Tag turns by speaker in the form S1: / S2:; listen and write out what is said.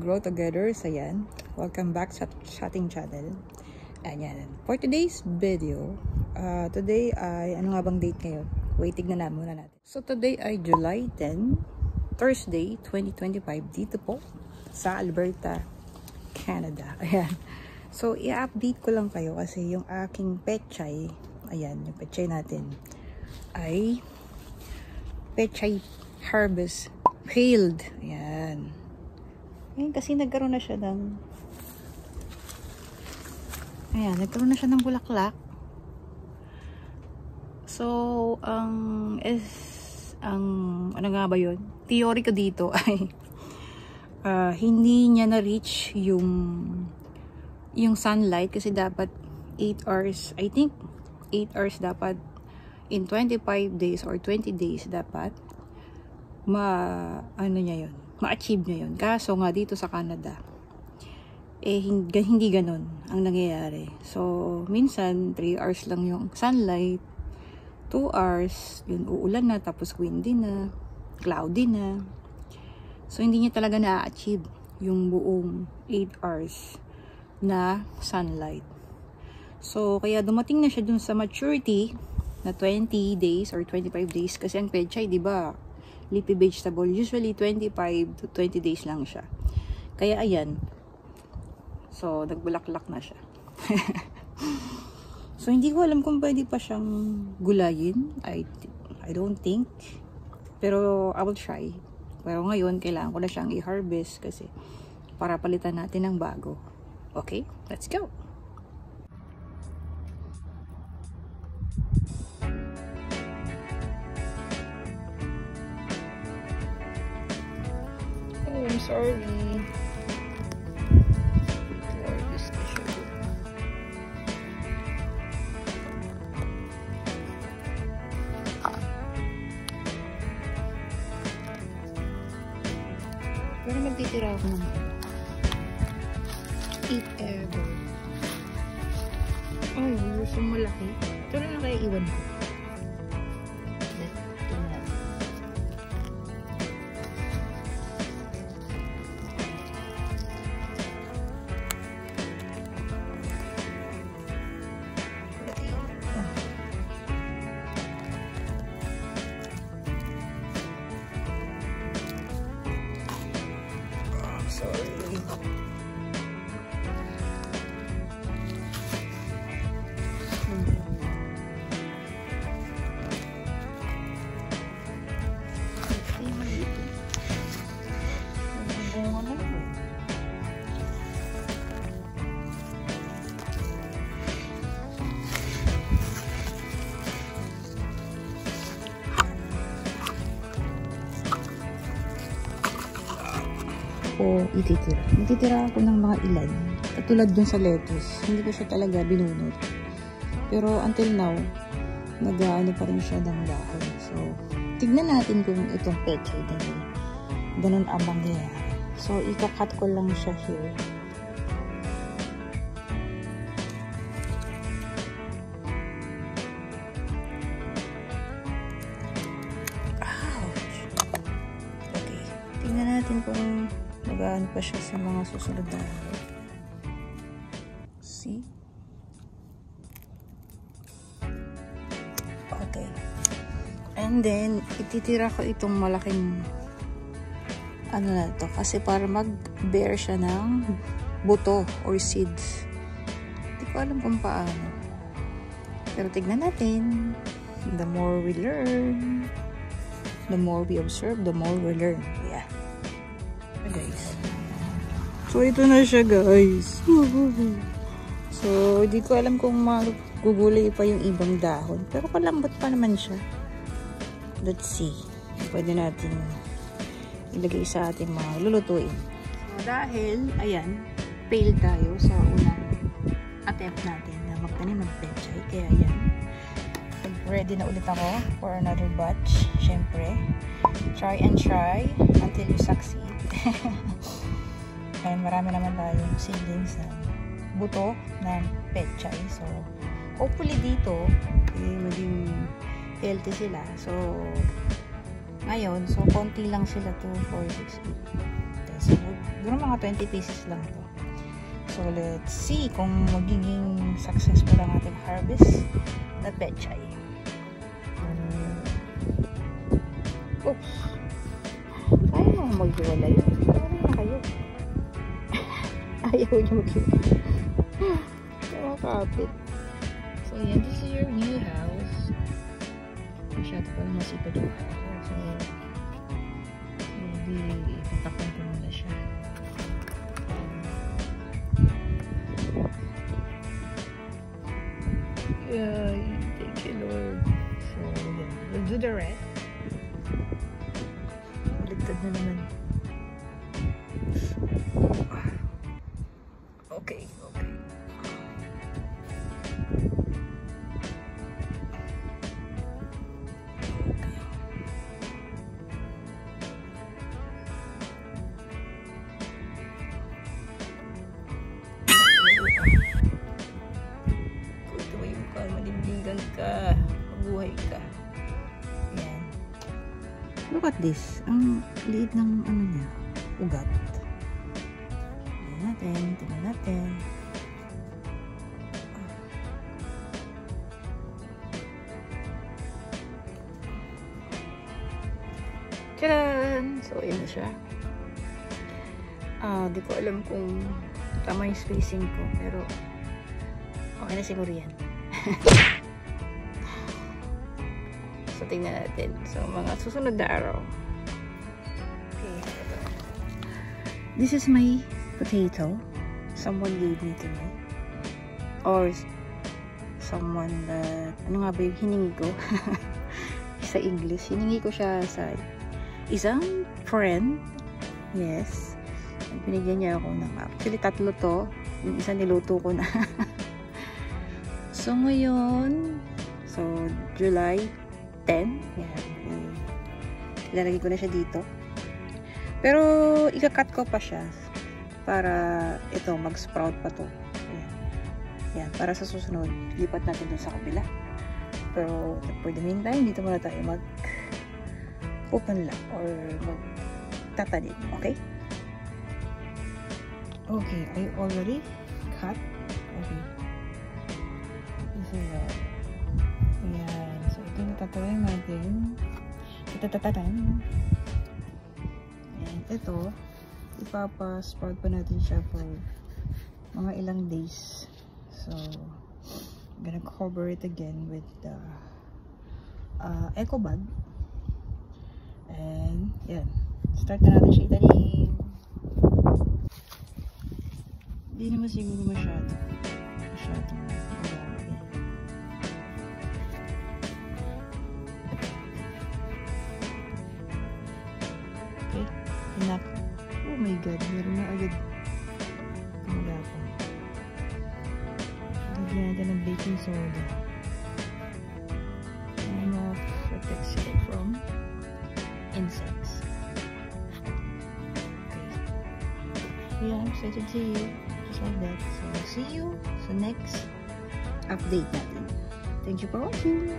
S1: grow together. So yan, welcome back sa ating channel. Ayan, for today's video, today ay, ano nga bang date ngayon? Wait, tignan na muna natin. So today ay July 10, Thursday, 2025, dito po sa Alberta, Canada. Ayan. So, i-update ko lang kayo kasi yung aking pechay, ayan, yung pechay natin, ay pechay harvest failed. Ayan. Ayan, kasi nagkaroon na siya ng bulaklak. So, ano nga ba yun? Theory ko dito ay hindi niya na-reach yung sunlight kasi dapat 8 hours, I think 8 hours dapat in 25 days or 20 days dapat ma-achieve niya yun. Kaso nga dito sa Canada hindi ganun ang nangyayari. So minsan 3 hours lang yung sunlight, 2 hours yun uulan na, tapos windy na, cloudy na. So hindi niya talaga na-achieve yung buong 8 hours na sunlight. So kaya dumating na siya dun sa maturity na 20 days or 25 days kasi ang pechay, di ba, leafy vegetable, usually 25 to 20 days lang siya. Kaya ayan. So nagbulaklak na siya. So hindi ko alam kung pwede pa siyang gulayin. I don't think. Pero I will try. Pero ngayon kailangan ko na siyang i-harvest kasi para palitan natin ng bago. Okay, let's go. Oh, I'm sorry. Pero magtitira ako ng if ever. Oh, gusto mo malaki. Ito na lang kaya iwan ko. Sorry. Ititira ako ng mga ilan katulad dun sa lettuce, hindi ko siya talaga binunot, pero until now nag-aano pa rin siya ng dahon. So tignan natin kung itong pechay din ganun ang mangyayari. So ikakat ko lang siya here. Ouch. Okay, tignan natin kung nag-aano pa siya sa mga susunod na araw. See? Okay. And then, ititira ko itong malaking ano na to. Kasi para mag-bear siya ng buto or seeds. Hindi ko alam kung paano. Pero tignan natin. The more we learn, the more we observe, the more we learn. Yeah. Guys. So, ito na siya, guys. So, hindi ko alam kung magugulay pa yung ibang dahon. Pero palambot pa naman siya. Let's see. Pwede natin ilagay sa ating mga lulutuin. So, dahil, ayan, fail tayo sa unang attempt natin na magtanim ng pechay. Kaya, ayan. Ready na ulit ako for another batch. Siyempre, try and try until you succeed. And marami naman tayong seedlings na buto ng pechay. So, hopefully dito, maging healthy sila. So, ngayon, so konti lang sila 2, 4, 6, 8. So, Siguro mga 20 pieces lang to. So, let's see kung magiging successful ang ating harvest na pechay. Oops! Kaya mo maghiwalay yun. Sorry na kayo. Ayaw niyo maghiwalay. Kaya kapit. So, yan. This is your new house. Masyado pa lang masipad yung house. So, maybe itatakpan ko muna siya. Thank you, Lord. So, yeah. We'll do the rest. Baligtad na naman. Okay, okay. Malindigan ka, mabuhay ka. Ayan. Look at this. Ang liit ng ano niya, ugat. Tingnan natin. Tcharan! So, ayan na siya. Di ko alam kung tama yung spacing ko, pero okay na siguro yan. So, tingnan natin. So, mga susunod na araw. Okay. This is my potato. Someone gave me to me. Or, someone that, ano nga ba yung hiningi ko? Sa English. Hiningi ko siya sa isang friend. Yes. Binigyan niya ako ng, actually, 3 to. Yung isa niluto ko na. So, ngayon, so, July 10, yan, ilalagay ko na siya dito. Pero, ikakat ko pa siya para ito, mag-sprout pa to. Yan. Yan, para sa susunod, lipat natin dun sa kabila. Pero, for the meantime, dito muna tayo mag-pupunla or mag-tatanim, okay? Okay, I already cut. Okay. Ayan. So, ito yung tatawin natin. Ayan. Ito, ipapa-sprout pa natin siya for mga ilang days. So, I'm gonna cover it again with the eco bag. And, yan. Start na natin siya itanim. Hindi naman siguro masyado. Okay, enough. Oh my god, meron na agad kumagapang. Lagyan natin ng baking soda. Enough protects it from insects. Okay. Yeah, I'm excited to see you. Just like that. So, see you sa next update natin. Thank you for watching.